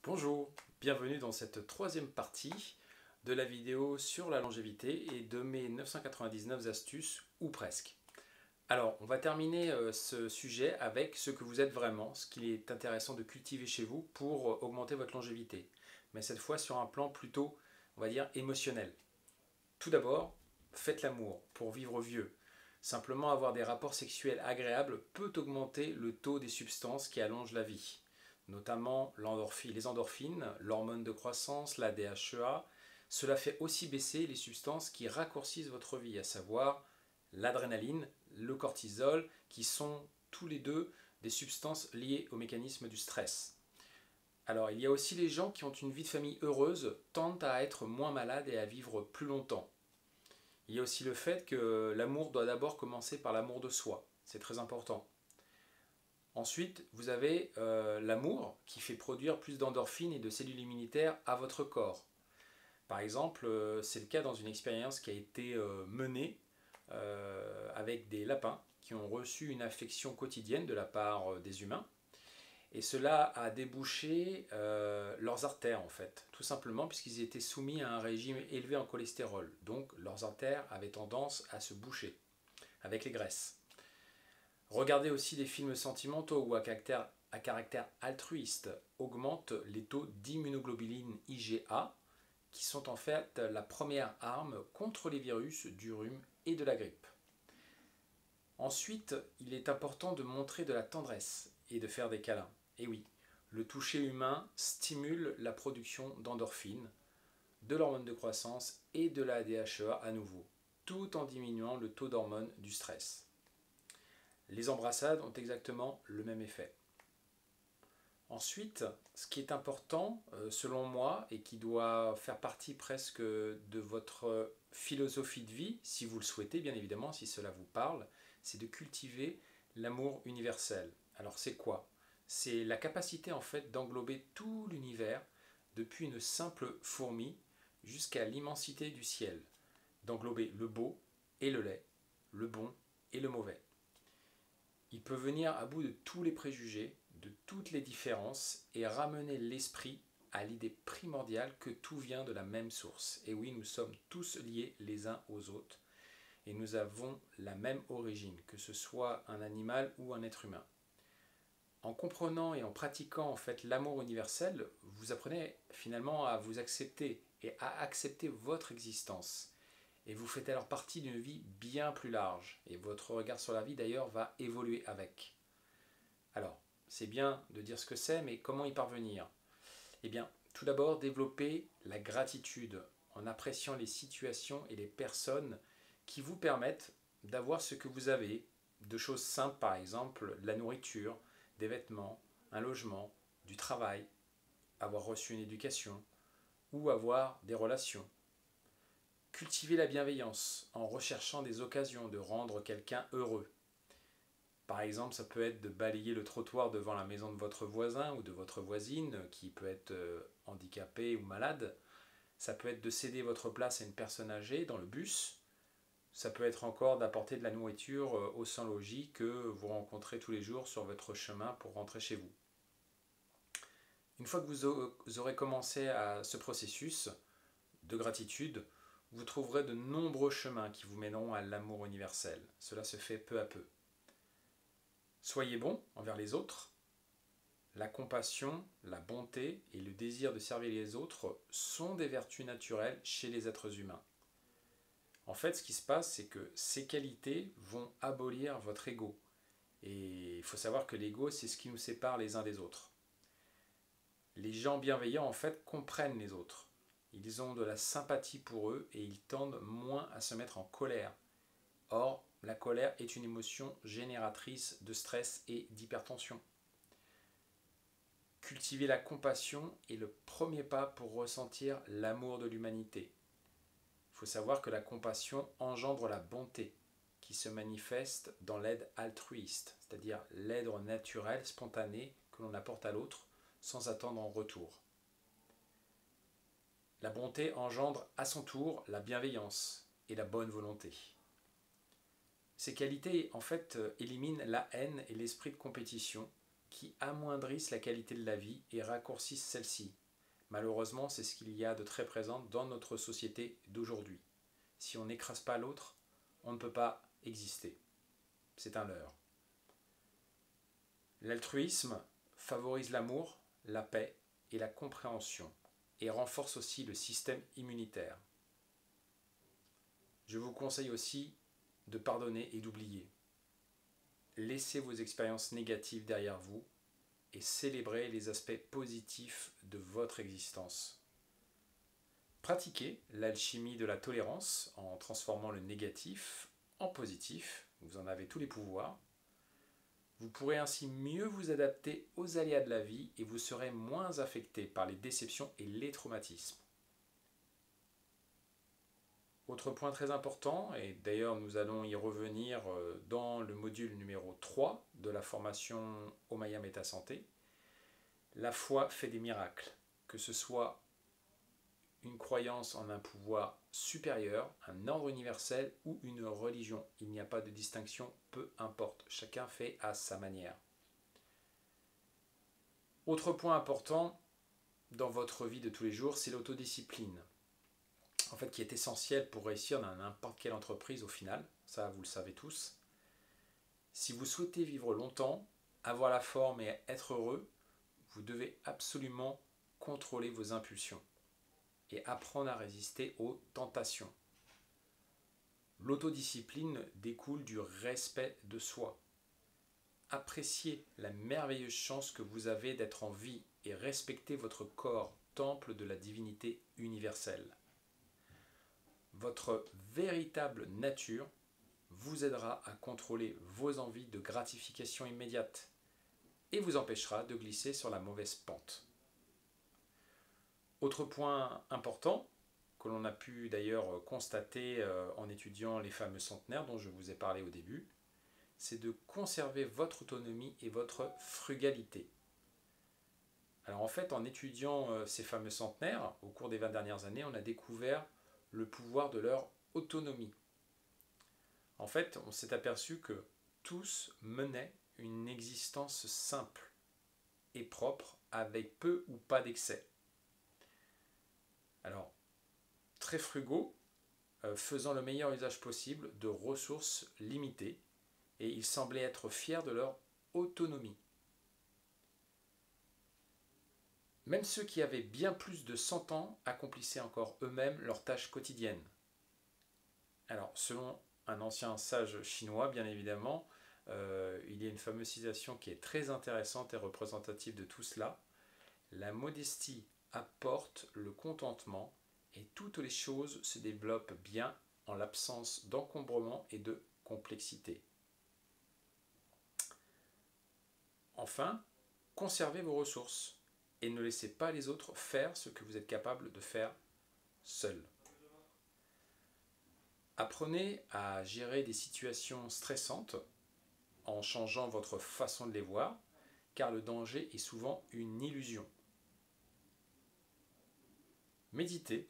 Bonjour, bienvenue dans cette troisième partie de la vidéo sur la longévité et de mes 999 astuces, ou presque. Alors, on va terminer ce sujet avec ce que vous êtes vraiment, ce qu'il est intéressant de cultiver chez vous pour augmenter votre longévité. Mais cette fois sur un plan plutôt, on va dire, émotionnel. Tout d'abord, faites l'amour pour vivre vieux. Simplement avoir des rapports sexuels agréables peut augmenter le taux des substances qui allongent la vie, notamment les endorphines, l'hormone de croissance, la DHEA. Cela fait aussi baisser les substances qui raccourcissent votre vie, à savoir l'adrénaline, le cortisol, qui sont tous les deux des substances liées au mécanisme du stress. Alors, il y a aussi les gens qui ont une vie de famille heureuse tendent à être moins malades et à vivre plus longtemps. Il y a aussi le fait que l'amour doit d'abord commencer par l'amour de soi. C'est très important. Ensuite, vous avez l'amour qui fait produire plus d'endorphines et de cellules immunitaires à votre corps. Par exemple, c'est le cas dans une expérience qui a été menée avec des lapins qui ont reçu une affection quotidienne de la part des humains. Et cela a débouché leurs artères en fait, tout simplement puisqu'ils étaient soumis à un régime élevé en cholestérol. Donc leurs artères avaient tendance à se boucher avec les graisses. Regardez aussi des films sentimentaux ou à caractère altruiste augmentent les taux d'immunoglobuline IgA qui sont en fait la première arme contre les virus du rhume et de la grippe. Ensuite, il est important de montrer de la tendresse et de faire des câlins. Et oui, le toucher humain stimule la production d'endorphines, de l'hormone de croissance et de la DHEA à nouveau, tout en diminuant le taux d'hormones du stress. Les embrassades ont exactement le même effet. Ensuite, ce qui est important, selon moi, et qui doit faire partie presque de votre philosophie de vie, si vous le souhaitez, bien évidemment, si cela vous parle, c'est de cultiver l'amour universel. Alors c'est quoi? C'est la capacité en fait d'englober tout l'univers, depuis une simple fourmi jusqu'à l'immensité du ciel, d'englober le beau et le laid, le bon et le mauvais. Il peut venir à bout de tous les préjugés, de toutes les différences et ramener l'esprit à l'idée primordiale que tout vient de la même source. Et oui, nous sommes tous liés les uns aux autres et nous avons la même origine, que ce soit un animal ou un être humain. En comprenant et en pratiquant en fait l'amour universel, vous apprenez finalement à vous accepter et à accepter votre existence. Et vous faites alors partie d'une vie bien plus large. Et votre regard sur la vie d'ailleurs va évoluer avec. Alors, c'est bien de dire ce que c'est, mais comment y parvenir? Eh bien, tout d'abord, développer la gratitude en appréciant les situations et les personnes qui vous permettent d'avoir ce que vous avez, de choses simples par exemple, la nourriture, des vêtements, un logement, du travail, avoir reçu une éducation ou avoir des relations. Cultivez la bienveillance en recherchant des occasions de rendre quelqu'un heureux. Par exemple, ça peut être de balayer le trottoir devant la maison de votre voisin ou de votre voisine qui peut être handicapée ou malade. Ça peut être de céder votre place à une personne âgée dans le bus. Ça peut être encore d'apporter de la nourriture aux sans-logis que vous rencontrez tous les jours sur votre chemin pour rentrer chez vous. Une fois que vous aurez commencé à ce processus de gratitude, vous trouverez de nombreux chemins qui vous mèneront à l'amour universel. Cela se fait peu à peu. Soyez bon envers les autres. La compassion, la bonté et le désir de servir les autres sont des vertus naturelles chez les êtres humains. En fait, ce qui se passe, c'est que ces qualités vont abolir votre ego. Et il faut savoir que l'ego, c'est ce qui nous sépare les uns des autres. Les gens bienveillants, en fait, comprennent les autres. Ils ont de la sympathie pour eux et ils tendent moins à se mettre en colère. Or, la colère est une émotion génératrice de stress et d'hypertension. Cultiver la compassion est le premier pas pour ressentir l'amour de l'humanité. Il faut savoir que la compassion engendre la bonté, qui se manifeste dans l'aide altruiste, c'est-à-dire l'aide naturelle, spontanée, que l'on apporte à l'autre, sans attendre en retour. La bonté engendre à son tour la bienveillance et la bonne volonté. Ces qualités, en fait, éliminent la haine et l'esprit de compétition qui amoindrissent la qualité de la vie et raccourcissent celle-ci. Malheureusement, c'est ce qu'il y a de très présent dans notre société d'aujourd'hui. Si on n'écrase pas l'autre, on ne peut pas exister. C'est un leurre. L'altruisme favorise l'amour, la paix et la compréhension et renforce aussi le système immunitaire. Je vous conseille aussi de pardonner et d'oublier. Laissez vos expériences négatives derrière vous et célébrez les aspects positifs de votre existence. Pratiquez l'alchimie de la tolérance en transformant le négatif en positif. Vous en avez tous les pouvoirs. Vous pourrez ainsi mieux vous adapter aux aléas de la vie et vous serez moins affecté par les déceptions et les traumatismes. Autre point très important, et d'ailleurs nous allons y revenir dans le module numéro 3 de la formation Omaya Méta Santé, la foi fait des miracles, que ce soit une croyance en un pouvoir supérieur, un ordre universel ou une religion. Il n'y a pas de distinction, peu importe, chacun fait à sa manière. Autre point important dans votre vie de tous les jours, c'est l'autodiscipline. En fait, qui est essentielle pour réussir dans n'importe quelle entreprise au final, ça vous le savez tous. Si vous souhaitez vivre longtemps, avoir la forme et être heureux, vous devez absolument contrôler vos impulsions et apprendre à résister aux tentations. L'autodiscipline découle du respect de soi. Appréciez la merveilleuse chance que vous avez d'être en vie et respectez votre corps, temple de la divinité universelle. Votre véritable nature vous aidera à contrôler vos envies de gratification immédiate et vous empêchera de glisser sur la mauvaise pente. Autre point important que l'on a pu d'ailleurs constater en étudiant les fameux centenaires dont je vous ai parlé au début, c'est de conserver votre autonomie et votre frugalité. Alors en fait, en étudiant ces fameux centenaires, au cours des 20 dernières années, on a découvert le pouvoir de leur autonomie. En fait, on s'est aperçu que tous menaient une existence simple et propre avec peu ou pas d'excès. Alors, très frugaux, faisant le meilleur usage possible de ressources limitées, et ils semblaient être fiers de leur autonomie. Même ceux qui avaient bien plus de 100 ans accomplissaient encore eux-mêmes leurs tâches quotidiennes. Alors, selon un ancien sage chinois, bien évidemment, il y a une fameuse citation qui est très intéressante et représentative de tout cela. La modestie apporte le contentement et toutes les choses se développent bien en l'absence d'encombrement et de complexité. Enfin, conservez vos ressources et ne laissez pas les autres faire ce que vous êtes capable de faire seul. Apprenez à gérer des situations stressantes en changeant votre façon de les voir, car le danger est souvent une illusion. Méditez,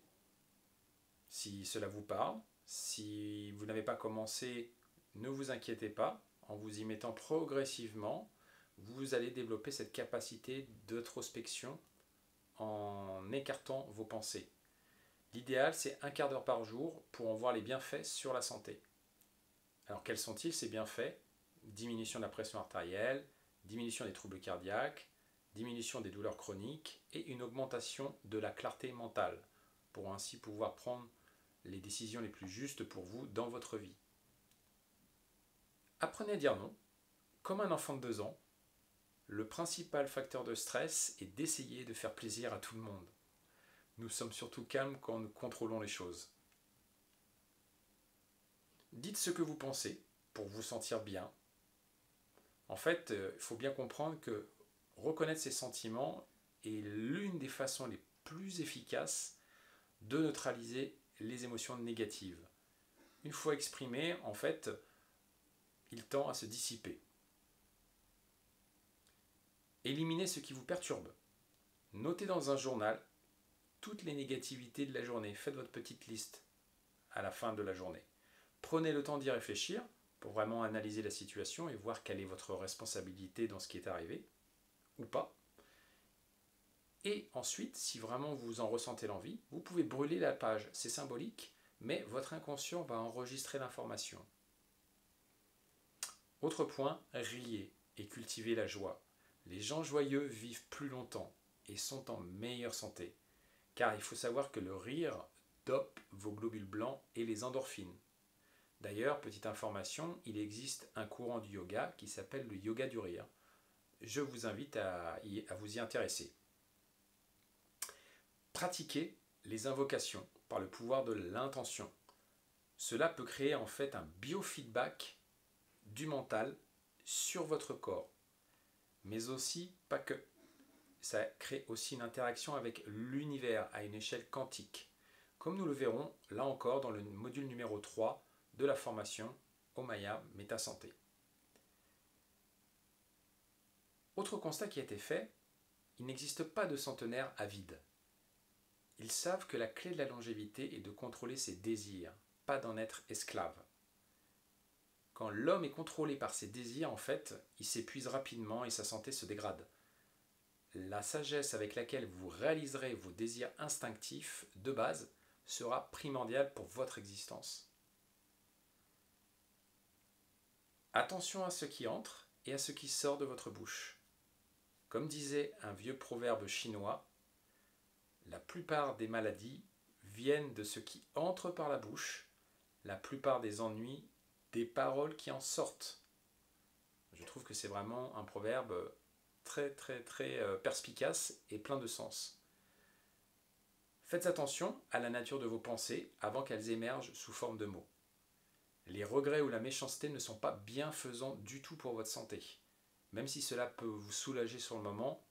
si cela vous parle. Si vous n'avez pas commencé, ne vous inquiétez pas. En vous y mettant progressivement, vous allez développer cette capacité d'introspection en écartant vos pensées. L'idéal, c'est un quart d'heure par jour pour en voir les bienfaits sur la santé. Alors, quels sont-ils ces bienfaits? Diminution de la pression artérielle, diminution des troubles cardiaques, diminution des douleurs chroniques et une augmentation de la clarté mentale, pour ainsi pouvoir prendre les décisions les plus justes pour vous dans votre vie. Apprenez à dire non. Comme un enfant de 2 ans, le principal facteur de stress est d'essayer de faire plaisir à tout le monde. Nous sommes surtout calmes quand nous contrôlons les choses. Dites ce que vous pensez pour vous sentir bien. En fait, il faut bien comprendre que reconnaître ses sentiments est l'une des façons les plus efficaces de neutraliser les émotions négatives. Une fois exprimé, en fait, il tend à se dissiper. Éliminez ce qui vous perturbe. Notez dans un journal toutes les négativités de la journée. Faites votre petite liste à la fin de la journée. Prenez le temps d'y réfléchir pour vraiment analyser la situation et voir quelle est votre responsabilité dans ce qui est arrivé. ou pas. Et ensuite, si vraiment vous en ressentez l'envie, vous pouvez brûler la page. C'est symbolique, mais votre inconscient va enregistrer l'information. Autre point, riez et cultivez la joie. Les gens joyeux vivent plus longtemps et sont en meilleure santé. Car il faut savoir que le rire dope vos globules blancs et les endorphines. D'ailleurs, petite information, il existe un courant du yoga qui s'appelle le yoga du rire. Je vous invite à vous y intéresser. Pratiquez les invocations par le pouvoir de l'intention. Cela peut créer en fait un biofeedback du mental sur votre corps. Mais aussi, pas que. Ça crée aussi une interaction avec l'univers à une échelle quantique. Comme nous le verrons là encore dans le module numéro 3 de la formation Omaya Méta Santé. Autre constat qui a été fait, il n'existe pas de centenaire avide. Ils savent que la clé de la longévité est de contrôler ses désirs, pas d'en être esclave. Quand l'homme est contrôlé par ses désirs, en fait, il s'épuise rapidement et sa santé se dégrade. La sagesse avec laquelle vous réaliserez vos désirs instinctifs de base sera primordiale pour votre existence. Attention à ce qui entre et à ce qui sort de votre bouche. Comme disait un vieux proverbe chinois, la plupart des maladies viennent de ce qui entre par la bouche, la plupart des ennuis des paroles qui en sortent. Je trouve que c'est vraiment un proverbe très perspicace et plein de sens. Faites attention à la nature de vos pensées avant qu'elles émergent sous forme de mots. Les regrets ou la méchanceté ne sont pas bienfaisants du tout pour votre santé. Même si cela peut vous soulager sur le moment,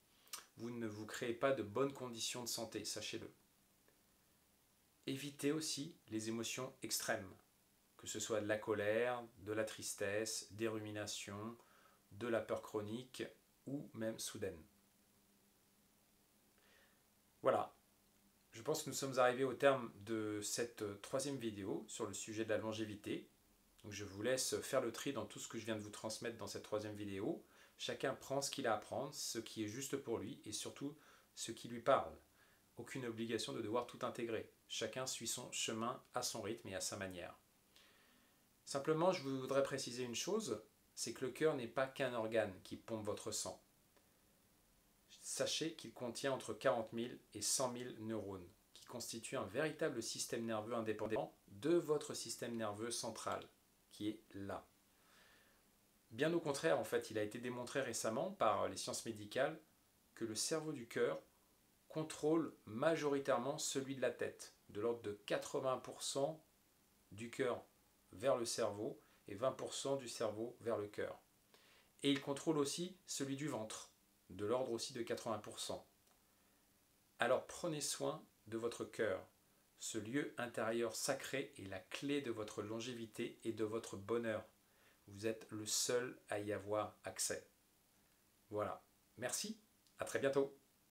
vous ne vous créez pas de bonnes conditions de santé, sachez-le. Évitez aussi les émotions extrêmes, que ce soit de la colère, de la tristesse, des ruminations, de la peur chronique ou même soudaine. Voilà, je pense que nous sommes arrivés au terme de cette troisième vidéo sur le sujet de la longévité. Donc je vous laisse faire le tri dans tout ce que je viens de vous transmettre dans cette troisième vidéo. Chacun prend ce qu'il a à apprendre, ce qui est juste pour lui et surtout ce qui lui parle. Aucune obligation de devoir tout intégrer. Chacun suit son chemin à son rythme et à sa manière. Simplement, je voudrais préciser une chose, c'est que le cœur n'est pas qu'un organe qui pompe votre sang. Sachez qu'il contient entre 40 000 et 100 000 neurones, qui constituent un véritable système nerveux indépendant de votre système nerveux central, qui est là. Bien au contraire, en fait, il a été démontré récemment par les sciences médicales que le cerveau du cœur contrôle majoritairement celui de la tête, de l'ordre de 80% du cœur vers le cerveau et 20% du cerveau vers le cœur. Et il contrôle aussi celui du ventre, de l'ordre aussi de 80%. Alors prenez soin de votre cœur. Ce lieu intérieur sacré est la clé de votre longévité et de votre bonheur. Vous êtes le seul à y avoir accès. Voilà. Merci, à très bientôt.